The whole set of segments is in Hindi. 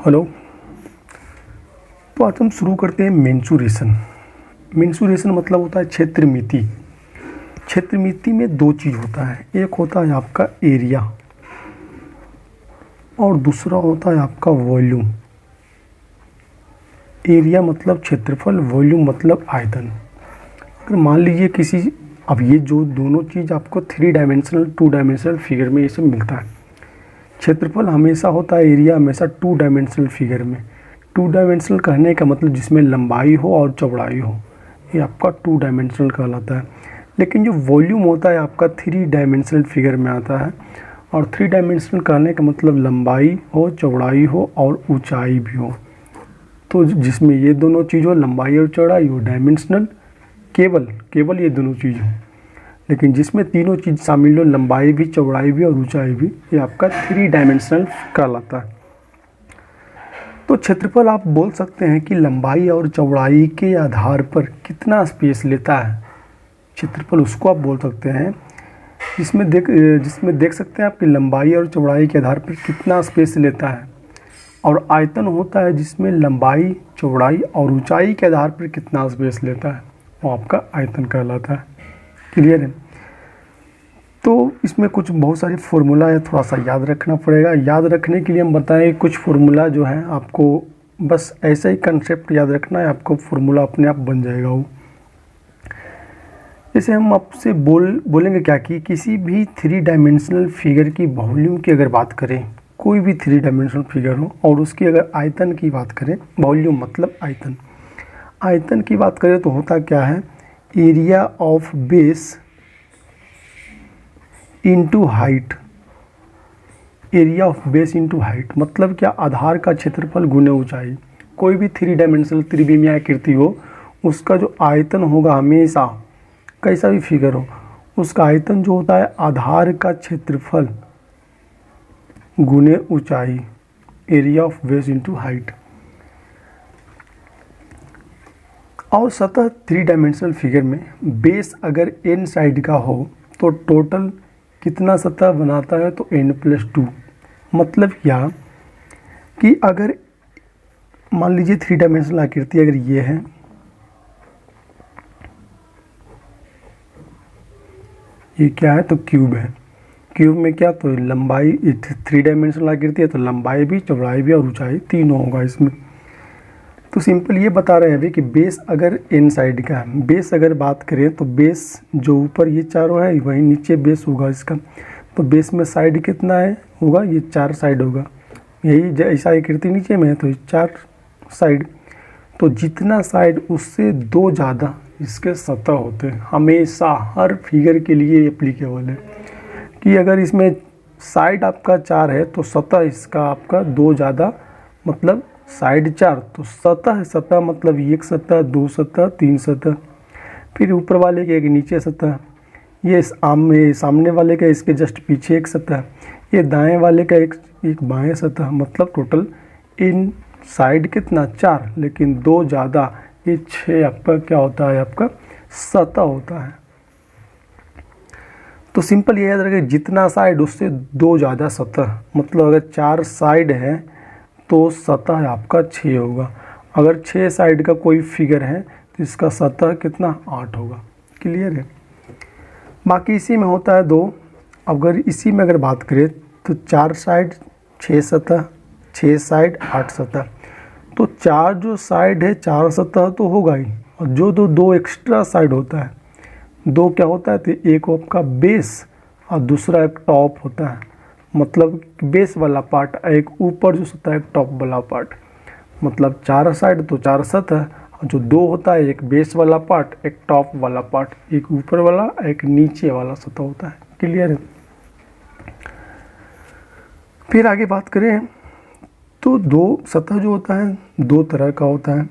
हेलो। तो आज हम शुरू करते हैं मेंसुरेशन। मेंसुरेशन मतलब होता है क्षेत्र मिति। क्षेत्र मिति में दो चीज़ होता है, एक होता है आपका एरिया और दूसरा होता है आपका वॉल्यूम। एरिया मतलब क्षेत्रफल, वॉल्यूम मतलब आयतन। अगर मान लीजिए किसी, अब ये जो दोनों चीज़ आपको 3 डायमेंशनल 2 डायमेंशनल फिगर में ये सब मिलता है। क्षेत्रफल हमेशा होता है, एरिया हमेशा 2 डायमेंशनल फिगर में। 2 डायमेंशनल कहने का मतलब जिसमें लंबाई हो और चौड़ाई हो, ये आपका 2 डायमेंशनल कहलाता है। लेकिन जो वॉल्यूम होता है आपका 3 डायमेंशनल फिगर में आता है। और 3 डायमेंशनल कहने का मतलब लंबाई हो, चौड़ाई हो और ऊंचाई भी हो। तो जिसमें ये दोनों चीज़ हो, लंबाई और चौड़ाई हो, डायमेंशनल केवल ये दोनों चीज़ हो। लेकिन जिसमें तीनों चीज़ शामिल हो, लंबाई भी, चौड़ाई भी और ऊंचाई भी, ये आपका 3 डायमेंशनल कहलाता है। तो क्षेत्रफल आप बोल सकते हैं कि लंबाई और चौड़ाई के आधार पर कितना स्पेस लेता है। क्षेत्रफल उसको आप बोल सकते हैं जिसमें देख सकते हैं आपकी लंबाई और चौड़ाई के आधार पर कितना स्पेस लेता है। और आयतन होता है जिसमें लंबाई, चौड़ाई और ऊंचाई के आधार पर कितना स्पेस लेता है, वो आपका आयतन कहलाता है। क्लियर है। तो इसमें कुछ बहुत सारे फार्मूला है, थोड़ा सा याद रखना पड़ेगा। याद रखने के लिए हम बताएं कुछ फार्मूला जो है आपको बस ऐसा ही कंसेप्ट याद रखना है, आपको फार्मूला अपने आप बन जाएगा वो। जैसे हम आपसे बोलेंगे क्या कि किसी भी 3 डायमेंशनल फिगर की वॉल्यूम की अगर बात करें, कोई भी 3 डायमेंशनल फिगर हो और उसकी अगर आयतन की बात करें, वॉल्यूम मतलब आयतन की बात करें तो होता क्या है, area of base into height. Area of base into height मतलब क्या, आधार का क्षेत्रफल गुने ऊंचाई। कोई भी 3 डायमेंशनल त्रिविमीय आकृति हो, उसका जो आयतन होगा हमेशा, कैसा भी फिगर हो, उसका आयतन जो होता है आधार का क्षेत्रफल गुने ऊंचाई, area of base into height. और सतह 3 डायमेंशनल फिगर में बेस अगर n साइड का हो तो टोटल कितना सतह बनाता है, तो n+2। मतलब क्या कि अगर मान लीजिए 3 डायमेंशनल आकृति अगर ये है, ये क्या है, तो क्यूब है। क्यूब में क्या, तो लंबाई, 3 डायमेंशनल आकृति है तो लंबाई भी, चौड़ाई भी और ऊंचाई तीनों होगा इसमें। तो सिंपल ये बता रहे हैं अभी कि बेस अगर n साइड का है, बेस अगर बात करें तो बेस जो ऊपर ये चारों है वहीं नीचे बेस होगा इसका। तो बेस में साइड कितना है होगा, ये 4 साइड होगा। यही ऐसा आकृति नीचे में है तो 4 साइड। तो जितना साइड उससे 2 ज़्यादा इसके सतह होते हैं। हमेशा हर फिगर के लिए एप्लीकेबल है कि अगर इसमें साइड आपका 4 है तो सतह इसका आपका 2 ज़्यादा, मतलब साइड 4 तो सतह मतलब 1 सतह, 2 सतह, 3 सतह। फिर ऊपर वाले के एक नीचे सतह, ये सामने वाले का इसके जस्ट पीछे एक सतह, ये दाएं वाले का एक बाएं सतह। मतलब टोटल इन साइड कितना 4, लेकिन 2 ज़्यादा, ये 6 आपका क्या होता है, आपका सतह होता है। तो सिंपल ये याद रखें, जितना साइड उससे 2 ज़्यादा सतह। मतलब अगर 4 साइड है तो सतह आपका 6 होगा। अगर 6 साइड का कोई फिगर है तो इसका सतह कितना, 8 होगा। क्लियर है। बाकी इसी में होता है 2। अगर इसी में अगर बात करें तो 4 साइड 6 सतह, 6 साइड 8 सतह। तो 4 जो साइड है 4 सतह तो होगा ही, और जो 2 एक्स्ट्रा साइड होता है, 2 क्या होता है, तो एक आपका बेस और दूसरा एक टॉप होता है। मतलब बेस वाला पार्ट, एक ऊपर जो सतह है, एक टॉप वाला पार्ट। मतलब 4 साइड तो 4 सतह, और जो 2 होता है, एक बेस वाला पार्ट, एक टॉप वाला पार्ट, एक ऊपर वाला, एक नीचे वाला सतह होता है। क्लियर है। फिर आगे बात करें तो 2 सतह जो होता है 2 तरह का होता है।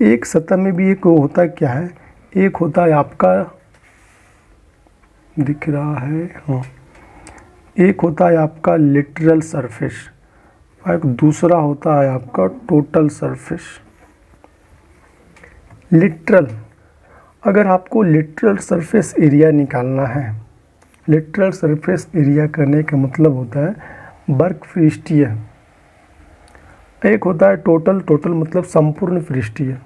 एक सतह में भी एक होता है, क्या है, एक होता है आपका, दिख रहा है, हाँ, एक होता है आपका लिटरल सरफेस और एक दूसरा होता है आपका टोटल सरफेस। लिटरल, अगर आपको लिटरल सरफेस एरिया निकालना है, लिटरल सरफेस एरिया करने का मतलब होता है वर्ग पृष्ठीय एक होता है टोटल, टोटल मतलब संपूर्ण पृष्ठीय,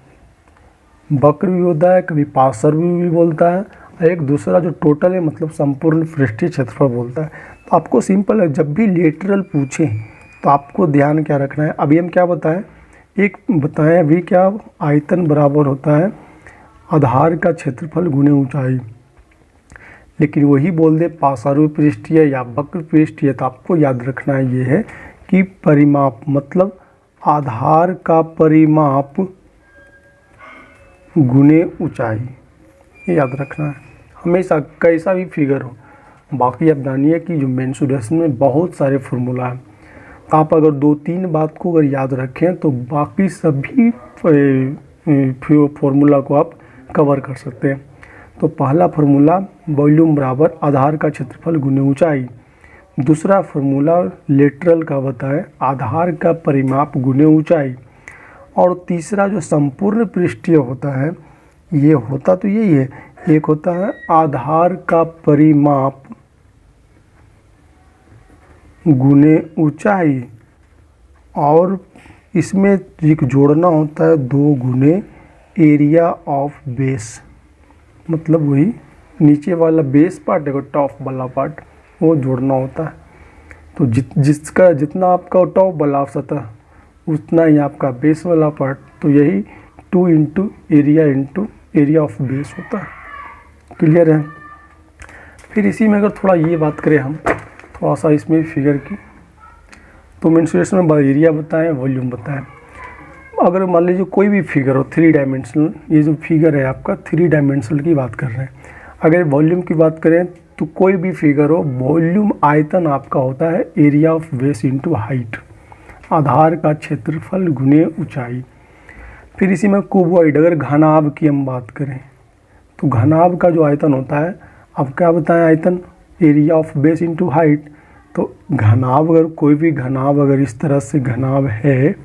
वक्र भी होता है, कभी पार्श्व भी बोलता है। एक दूसरा जो टोटल है मतलब संपूर्ण पृष्ठीय क्षेत्रफल बोलता है। तो आपको सिंपल है, जब भी लेटरल पूछें तो आपको ध्यान क्या रखना है। अभी हम क्या बताएं, एक बताएं अभी क्या, आयतन बराबर होता है आधार का क्षेत्रफल गुणे ऊंचाई। लेकिन वही बोल दे पार्श्व पृष्ठीय या वक्र पृष्ठीय, तो आपको याद रखना ये है कि परिमाप मतलब आधार का परिमाप गुणे ऊंचाई, ये याद रखना है हमेशा, कैसा भी फिगर हो। बाकी आप जानिए कि जो मेंसुरेशन में बहुत सारे फार्मूला हैं, तो आप अगर 2-3 बात को अगर याद रखें तो बाकी सभी फार्मूला को आप कवर कर सकते हैं। तो पहला फार्मूला वॉल्यूम बराबर आधार का क्षेत्रफल गुणे ऊंचाई। दूसरा फार्मूला लेटरल का बताएं आधार का परिमाप गुणे ऊंचाई। और तीसरा जो संपूर्ण पृष्ठीय होता है, ये होता तो यही है, एक होता है आधार का परिमाप गुणे ऊंचाई, और इसमें एक जोड़ना होता है 2 गुणे एरिया ऑफ बेस, मतलब वही नीचे वाला बेस पार्ट है, टॉप वाला पार्ट, वो जोड़ना होता है। तो जिसका जितना आपका टॉप वाला सतह उतना ही आपका बेस वाला पार्ट, तो यही 2 इंटू एरिया ऑफ बेस होता है। क्लियर है। फिर इसी में अगर थोड़ा ये बात करें हम, थोड़ा सा इसमें फिगर की, तो मेंसुरेशन में एरिया बताएं, वॉल्यूम बताएं। अगर मान लीजिए कोई भी फिगर हो 3 डायमेंशनल, ये जो फिगर है आपका 3 डायमेंशनल की बात कर रहे हैं। अगर वॉल्यूम की बात करें तो कोई भी फिगर हो, वॉल्यूम आयतन आपका होता है area of base into height, आधार का क्षेत्रफल गुणे ऊंचाई। फिर इसी में क्यूबॉइड, अगर घनाभ की हम बात करें तो घनाभ का जो आयतन होता है, अब क्या बताएं आयतन, area of base into height. तो घनाभ, अगर कोई भी घनाभ अगर इस तरह से घनाभ है,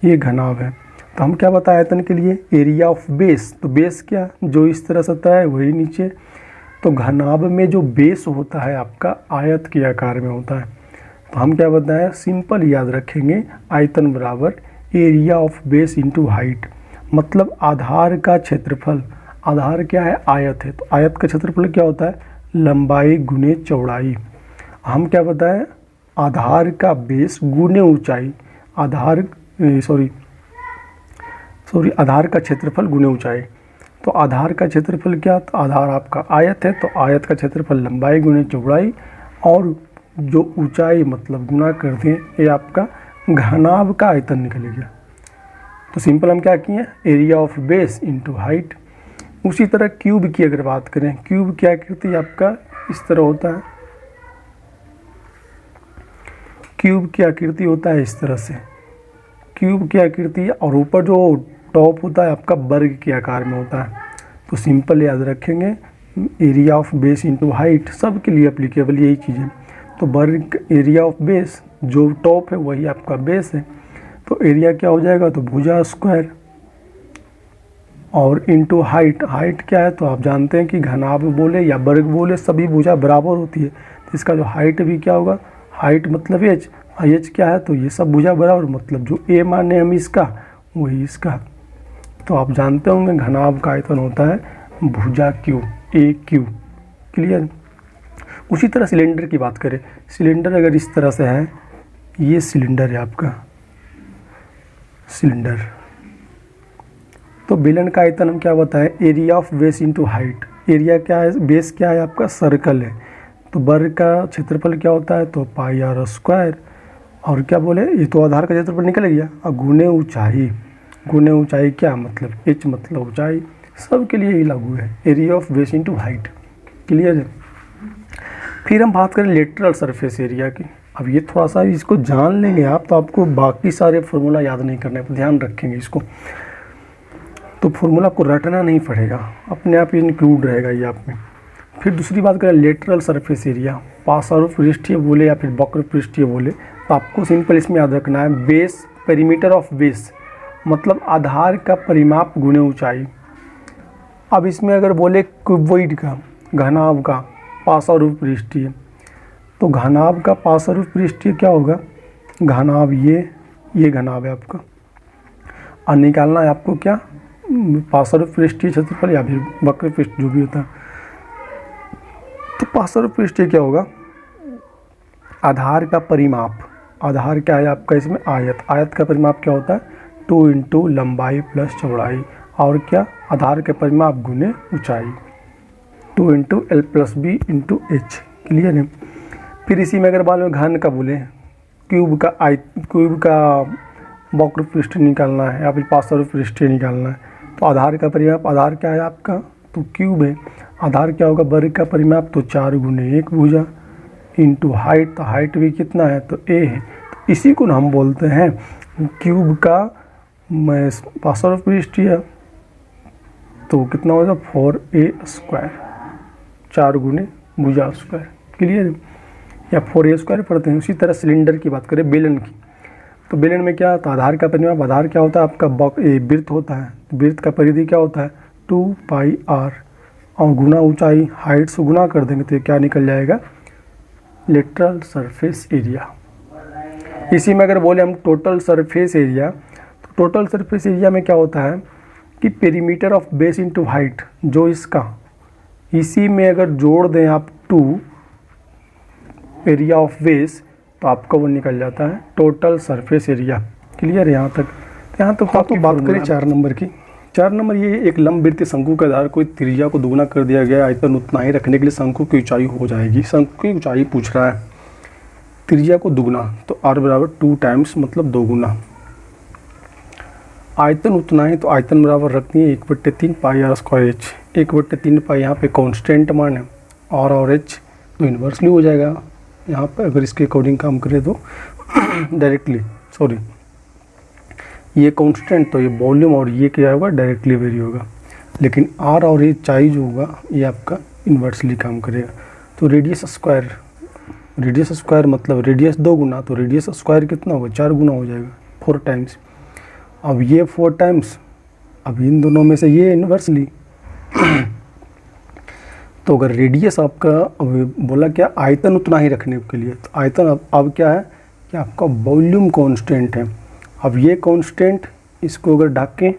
ये घनाभ है, तो हम क्या बताएं आयतन के लिए, एरिया ऑफ बेस। तो बेस क्या, जो इस तरह से होता है वही नीचे। तो घनाभ में जो बेस होता है आपका आयत के आकार में होता है। तो हम क्या बताएं, सिंपल याद रखेंगे, आयतन बराबर area of base into height, मतलब आधार का क्षेत्रफल। आधार क्या है, आयत है, तो आयत का क्षेत्रफल क्या होता है, लंबाई गुने चौड़ाई। हम क्या बताएं, आधार का बेस गुने ऊंचाई, आधार का क्षेत्रफल गुने ऊंचाई। तो आधार का क्षेत्रफल क्या, तो आधार आपका आयत है, तो आयत का क्षेत्रफल लंबाई गुने चौड़ाई, और जो ऊंचाई मतलब गुना कर दें, ये आपका घनाभ का आयतन निकल गया। तो सिंपल हम क्या किए, area of base into height. उसी तरह क्यूब की अगर बात करें, क्यूब की आकृति आपका इस तरह होता है, क्यूब की आकृति होता है इस तरह से, क्यूब की आकृति, और ऊपर जो टॉप होता है आपका वर्ग के आकार में होता है। तो सिंपल याद रखेंगे, area of base into height, सब के लिए एप्लीकेबल यही चीज़ है। तो वर्ग एरिया ऑफ बेस, जो टॉप है वही आपका बेस है, तो एरिया क्या हो जाएगा, तो भुजा स्क्वायर, और इंटू हाइट। हाइट क्या है, तो आप जानते हैं कि घनाभ बोले या वर्ग बोले सभी भुजा बराबर होती है, तो इसका जो हाइट भी क्या होगा, हाइट मतलब एच, एच क्या है, तो ये सब भुजा बराबर, मतलब जो ए माने हम इसका वही इसका। तो आप जानते होंगे घनाभ का आयतन होता है भुजा क्यू, ए क्यू। क्लियर। उसी तरह सिलेंडर की बात करें, सिलेंडर अगर इस तरह से है, ये सिलेंडर है आपका सिलेंडर, तो बेलन का आयतन हम क्या बताएं, area of base into height. Area क्या है, बेस क्या है आपका सर्कल है, तो वर्ग का क्षेत्रफल क्या होता है, तो पाई आर स्क्वायर, और क्या बोले, ये तो आधार का क्षेत्रफल निकल गया, और गुने ऊंचाई। गुने ऊंचाई क्या मतलब, एच मतलब ऊंचाई, सब के लिए ही लागू है, area of base into height. Clear है। फिर हम बात करें लेटरल सरफेस एरिया की। अब ये थोड़ा सा इसको जान लेंगे आप, तो आपको बाकी सारे फार्मूला याद नहीं करने पर ध्यान रखेंगे इसको, तो फार्मूला को रटना नहीं पड़ेगा, अपने आप ये इंक्लूड रहेगा ये आप में। फिर दूसरी बात करें लेटरल सरफेस एरिया, पार्श्व पृष्ठीय बोले या फिर वक्र पृष्ठीय बोले, तो आपको सिंपल इसमें याद रखना है, बेस पेरीमीटर ऑफ बेस मतलब आधार का परिमाप गुणे ऊंचाई। अब इसमें अगर बोले क्यूबॉइड का, घनाभ का, पार्श्व पृष्ठीय, तो घनाभ का पार्श्व पृष्ठीय क्या होगा, घनाभ ये घनाभ है आपका, और निकालना है आपको क्या, पार्श्व पृष्ठीय क्षेत्रफल या फिर वक्र पृष्ठ जो भी होता है। तो पार्श्व पृष्ठीय क्या होगा, आधार का परिमाप, आधार क्या है आपका इसमें आयत, आयत का परिमाप क्या होता है 2 इंटू लंबाई प्लस चौड़ाई, और क्या आधार के परिमाप गुने ऊंचाई 2 into L plus B into H. Clear है। फिर इसी में अगर बाद में घन का बोले, क्यूब का वक्र पृष्ठ निकालना है या फिर पार्श्व पृष्ठ निकालना है, तो आधार का परिमाप, आधार क्या है आपका तो क्यूब है, आधार क्या होगा वर्ग का परिमाप तो 4 गुने 1 भुजा इंटू हाइट, तो हाइट भी कितना है तो a है। तो इसी को हम बोलते हैं क्यूब का पार्श्व पृष्ठीय, तो कितना होगा 4a², 4 गुने भुजा स्क्वायर। क्लियर है, या 4a² पढ़ते हैं। उसी तरह सिलेंडर की बात करें, बेलन की, तो बेलन में क्या होता है आधार का परिमाप, आधार क्या होता है आपका वृत्त होता है, वृत्त का परिधि क्या होता है 2πr, और गुना ऊंचाई, हाइट से गुना कर देंगे तो ये क्या निकल जाएगा लेटरल सरफेस एरिया। इसी में अगर बोले हम टोटल सरफेस एरिया, तो टोटल सरफेस एरिया में क्या होता है कि perimeter of base into height, जो इसका इसी में अगर जोड़ दें आप 2 एरिया ऑफ बेस, तो आपका वो निकल जाता है टोटल सरफेस एरिया। क्लियर है यहाँ तक। तो बात करें 4 नंबर की। 4 नंबर ये एक लंबवृत्तीय शंकु के आधार को त्रिज्या को दुगुना कर दिया गया, आयतन उतना ही रखने के लिए शंकु की ऊंचाई हो जाएगी। शंकु की ऊंचाई पूछ रहा है, त्रिज्या को दुगुना, तो r बराबर 2 टाइम्स मतलब 2 गुना, आयतन उतना है तो आयतन बराबर रखनी है 1/3 पाई r स्क्वायर h। 1/3 पाई यहाँ पे कांस्टेंट मान है, r और h तो इन्वर्सली हो जाएगा यहाँ पे, अगर इसके अकॉर्डिंग काम करें तो डायरेक्टली, सॉरी ये कांस्टेंट, तो ये वॉल्यूम और ये क्या होगा डायरेक्टली वेरी होगा, लेकिन r और ये चाई जो होगा ये आपका इन्वर्सली काम करेगा। तो रेडियस स्क्वायर मतलब रेडियस 2 गुना, तो रेडियस स्क्वायर कितना होगा 4 गुना हो जाएगा, 4 टाइम्स। अब ये 4 टाइम्स, अब इन दोनों में से ये इन्वर्सली तो अगर रेडियस आपका बोला क्या आयतन उतना ही रखने के लिए, तो आयतन अब क्या है कि आपका वॉल्यूम कांस्टेंट है। अब ये कांस्टेंट इसको अगर ढकें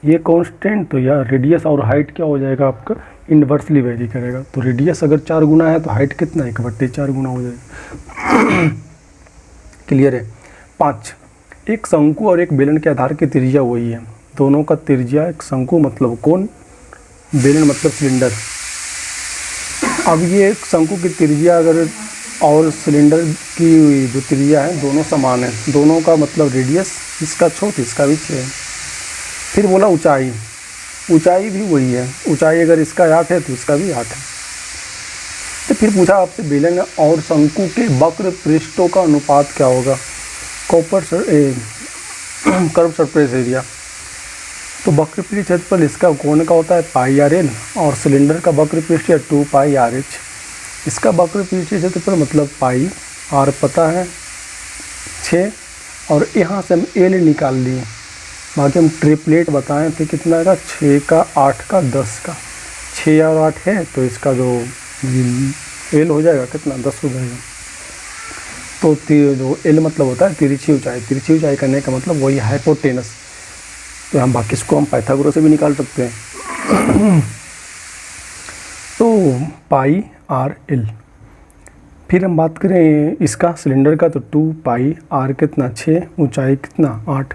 ये कांस्टेंट, तो यह रेडियस और हाइट क्या हो जाएगा आपका इन्वर्सली वेरी करेगा। तो रेडियस अगर 4 गुना है तो हाइट कितना 1/4 गुना हो जाएगा। क्लियर है। 5, एक शंकु और एक बेलन के आधार की त्रिज्या वही है, दोनों का त्रिज्या, एक शंकु मतलब कोण, बेलन मतलब सिलेंडर। अब ये एक शंकु की त्रिज्या अगर और सिलेंडर की जो त्रिज्या है दोनों समान है, दोनों का मतलब रेडियस, इसका 6 इसका भी 6 है। फिर बोला ऊंचाई, ऊंचाई भी वही है, ऊंचाई अगर इसका 8 है तो इसका भी 8 है। तो फिर पूछा आपसे बेलन और शंकु के वक्र पृष्ठों का अनुपात क्या होगा, कर्व सरफेस एरिया। तो वक्र पृष्ठ क्षेत्रफल इसका कोण का होता है πr/l, और सिलेंडर का वक्र पृष्ठ 2πr/h। इसका वक्र पृष्ठ क्षेत्रफल मतलब पाई, r पता है 6, और यहाँ से हम l निकाल लिए, बाकी हम ट्रिपलेट बताएं तो कितना का 6 का 8 का 10 का, 6 और 8 है तो इसका जो l हो जाएगा कितना 10 हो जाएगा। तो जो l मतलब होता है तिरछी ऊंचाई, तिरछी ऊंचाई करने का मतलब वही हाइपोटेनस। तो हम बाकी इसको हम पाइथागोरस से भी निकाल सकते हैं। तो πr/l। फिर हम बात करें इसका सिलेंडर का, तो 2πr कितना 6, ऊंचाई कितना 8,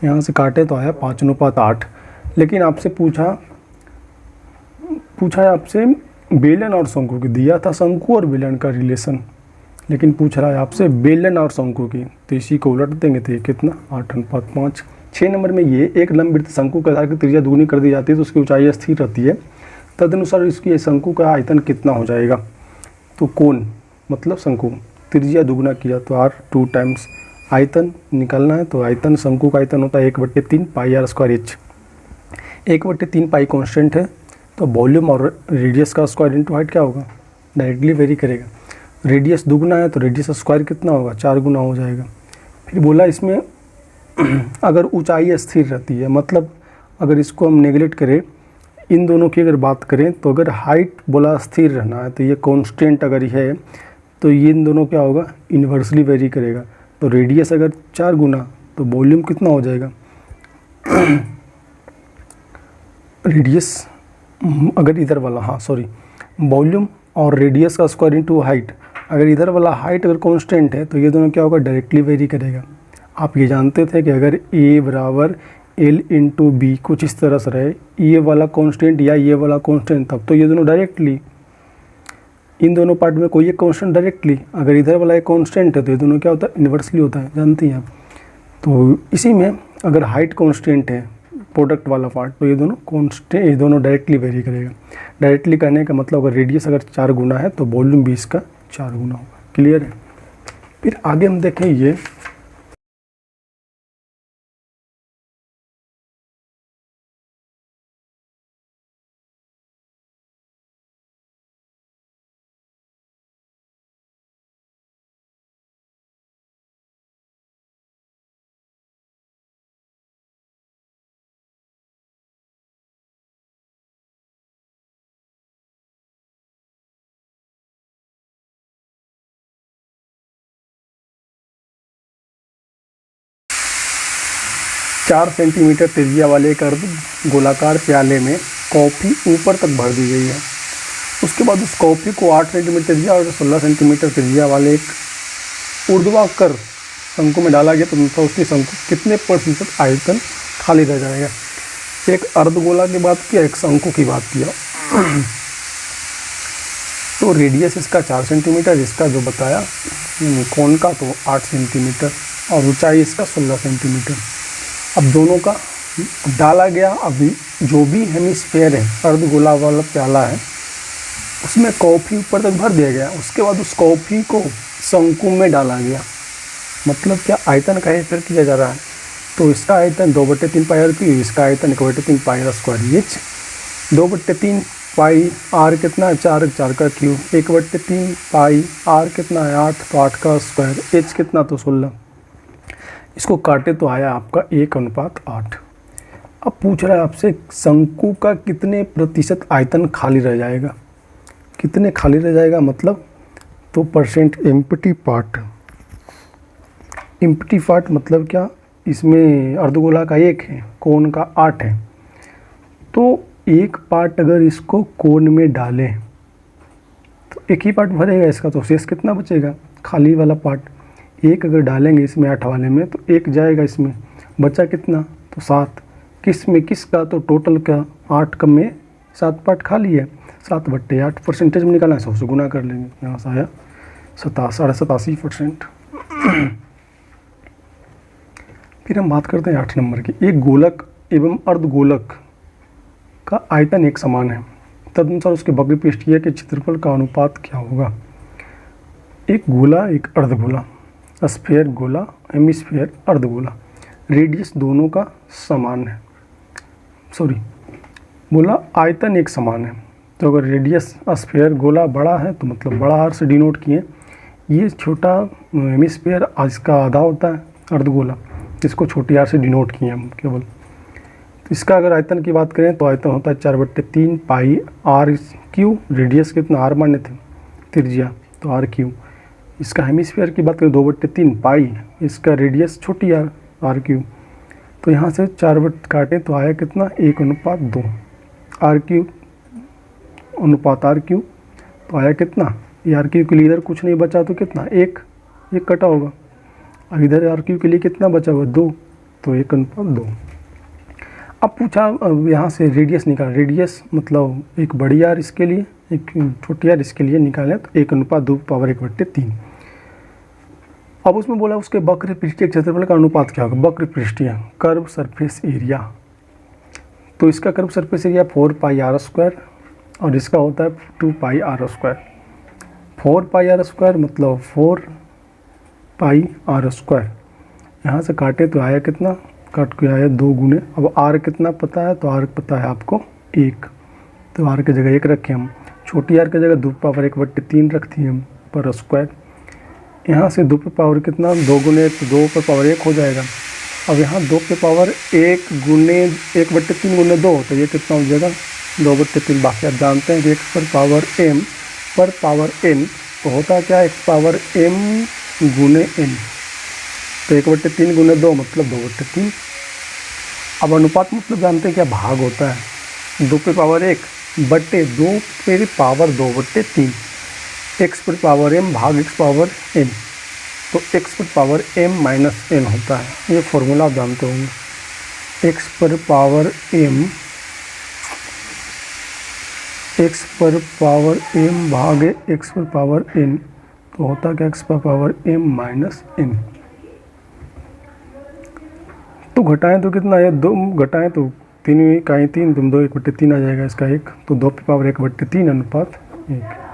यहाँ से काटे तो आया 5:8। लेकिन आपसे पूछा है आपसे बेलन और शंकु की, दिया था शंकु और बेलन का रिलेशन, लेकिन पूछ रहा है आपसे बेलन और शंकु की, तो इसी को उलट देंगे तो ये कितना 8:5। 6 नंबर में ये एक लंबवृत्त शंकु के आधार की त्रिज्या दुगुनी कर दी जाती है तो उसकी ऊंचाई स्थिर रहती है, तदनुसार इसकी शंकु का आयतन कितना हो जाएगा। तो कोण मतलब शंकु, त्रिज्या दुगुना किया तो r 2 टाइम्स, आयतन निकालना है तो आयतन शंकु का आयतन होता है 1/3 πr² h। 1/3 पाई कॉन्स्टेंट है, तो वॉल्यूम और रेडियस का स्क्वायर इंटू हाइट क्या होगा डायरेक्टली वेरी करेगा। रेडियस दुगुना है तो रेडियस स्क्वायर कितना होगा 4 गुना हो जाएगा। फिर बोला इसमें अगर ऊंचाई स्थिर रहती है, मतलब अगर इसको हम नेगलेक्ट करें, इन दोनों की अगर बात करें तो अगर हाइट बोला स्थिर रहना है तो ये कांस्टेंट अगर है तो ये इन दोनों क्या होगा, इन्वर्सली वेरी करेगा। तो रेडियस अगर 4 गुना तो वॉल्यूम कितना हो जाएगा, रेडियस अगर इधर वाला, हाँ सॉरी, वॉल्यूम और रेडियस का स्क्वायर इनटू हाइट, अगर इधर वाला हाइट अगर कांस्टेंट है तो ये दोनों क्या होगा, डायरेक्टली वेरी करेगा। आप ये जानते थे कि अगर a बराबर l इंटू बी कुछ इस तरह से रहे, ये वाला कांस्टेंट या ये वाला कांस्टेंट, तब तो ये दोनों डायरेक्टली, इन दोनों पार्ट में कोई एक कांस्टेंट डायरेक्टली, अगर इधर वाला एक कांस्टेंट है तो ये दोनों क्या होता है, इन्वर्सली होता है, जानती हैं आप। तो इसी में अगर हाइट कांस्टेंट है प्रोडक्ट वाला पार्ट, तो ये दोनों कांस्टेंट, ये दोनों डायरेक्टली वेरी करेगा। डायरेक्टली करने का मतलब अगर रेडियस अगर 4 गुना है तो वॉल्यूम भी इसका 4 गुना होगा। क्लियर है। फिर आगे हम देखें ये 4 सेंटीमीटर त्रिज्या वाले एक अर्ध गोलाकार प्याले में कॉफ़ी ऊपर तक भर दी गई है। उसके बाद उस कॉफ़ी को 8 सेंटीमीटर त्रिज्या और 16 सेंटीमीटर त्रिज्या वाले एक ऊर्ध्वाधर शंकु में डाला गया, तो मतलब उसकी शंकु कितने % आयतन खाली रह जाएगा। एक अर्धगोला की बात किया, एक शंकु की बात किया। तो रेडियस इसका 4 सेंटीमीटर, इसका जो बताया कोन का तो 8 सेंटीमीटर और ऊंचाई इसका 16 सेंटीमीटर। अब दोनों का डाला गया, अभी जो भी हेमिस्फेयर है, अर्धगोला वाला प्याला है, उसमें कॉफ़ी ऊपर तक भर दिया गया। उसके बाद उस कॉफ़ी को शंकु में डाला गया, मतलब क्या, आयतन का हेरफेर किया जा रहा है। तो इसका आयतन 2/3 पाई आर क्यूब, इसका आयतन 1/3 pi R square H. 2/3 pi R कितना है, 4 का क्यूब, 1/3 पाई आर कितना है, 8, तो 8 का स्क्वायर, एच कितना तो 16। इसको काटे तो आया आपका 1:8। अब पूछ रहा है आपसे शंकु का कितने प्रतिशत आयतन खाली रह जाएगा, कितने खाली रह जाएगा मतलब, तो percent empty part. Empty part मतलब क्या, इसमें अर्धगोला का 1 है, कोन का 8 है, तो एक पार्ट अगर इसको कोन में डालें तो एक ही पार्ट भरेगा इसका, तो शेष कितना बचेगा, खाली वाला पार्ट। एक अगर डालेंगे इसमें 8 वाले में तो 1 जाएगा, इसमें बचा कितना तो 7। किस में किसका, तो टोटल का 8 कम में 7 पार्ट खाली है, 7/8 परसेंटेज में निकालना है, 100 से गुना कर लेंगे, यहाँ से आया 87.5%। फिर हम बात करते हैं 8 नंबर की। एक गोलक एवं अर्धगोलक का आयतन एक समान है, तदनुसार उसके वक्र पृष्ठीय के क्षेत्रफल का अनुपात क्या होगा। एक गोला, एक अर्धगोला, स्फीयर गोला, हेमिस्फीयर अर्धगोला, रेडियस दोनों का समान है, सॉरी बोला आयतन एक समान है। तो अगर रेडियस स्फीयर गोला बड़ा है तो मतलब बड़ा आर से डिनोट किए, ये छोटा हेमिस्फीयर इसका आधा होता है अर्धगोला, इसको छोटी आर से डिनोट किए हम केवल। तो इसका अगर आयतन की बात करें तो आयतन होता है 4/3 पाई आर क्यू, रेडियस कितना आर माने थे, त्रिज्या तो आर क्यू। इसका हेमिस्फीयर की बात करें 2/3 पाई, इसका रेडियस छोटी आर क्यू। तो यहाँ से 4 काटे तो आया कितना 1:2, आर क्यू अनुपात आर क्यू, तो आया कितना, ये आर क्यू के लिए इधर कुछ नहीं बचा तो कितना 1 कटा होगा, और इधर आर क्यू के लिए कितना बचा हुआ 2, तो 1:2। अब पूछा यहाँ से रेडियस निकाल, रेडियस मतलब एक बड़ी आर इसके लिए, एक छोटी आर इसके लिए निकालें तो 1:2 पावर 1/3। अब उसमें बोला उसके वक्र पृष्ठीय क्षेत्रफल का अनुपात क्या होगा, वक्र पृष्ठीय कर्व सरफेस एरिया। तो इसका curve surface area 4 pi R square और इसका होता है 2 pi R square. 4 pi R square मतलब 4 पाई आर स्क्वायर, यहाँ से काटे तो आया कितना, काट के आया 2 गुने। अब आर कितना पता है, तो आर पता है आपको 1, तो आर की जगह 1 रखें हम, छोटी आर की जगह 2 पावर 1/3 रखती हैं हम पर स्क्वायर। यहाँ से 2 पे पावर कितना 2 गुने, तो 2 पे पावर 1 हो जाएगा। अब यहाँ 2 पे पावर 1 गुने 1/3 गुने 2, तो ये कितना हो जाएगा 2/3। बाकी आप जानते हैं कि 1 पर पावर m पर पावर n तो होता है क्या, एक्स पावर m गुने n, तो 1/3 गुने 2 मतलब 2/3। अब अनुपात मतलब जानते हैं क्या, भाग होता है 2 पे पावर 1 बटे 2 पे पावर 2/3, एक्स पर पावर m भाग एक्स पावर n, तो एक्स पर पावर m माइनस n होता है। ये फॉर्मूला आप जानते होंगे। एक्स पर पावर m भाग एक्स पर पावर n, तो होता क्या, एक्स पर पावर m माइनस n। तो घटाएं तो कितना है, 2 घटाएं तो 3 का 3, तुम 2 1/3 आ जाएगा इसका 1, तो 2 पे पावर 1/3 अनुपात 1।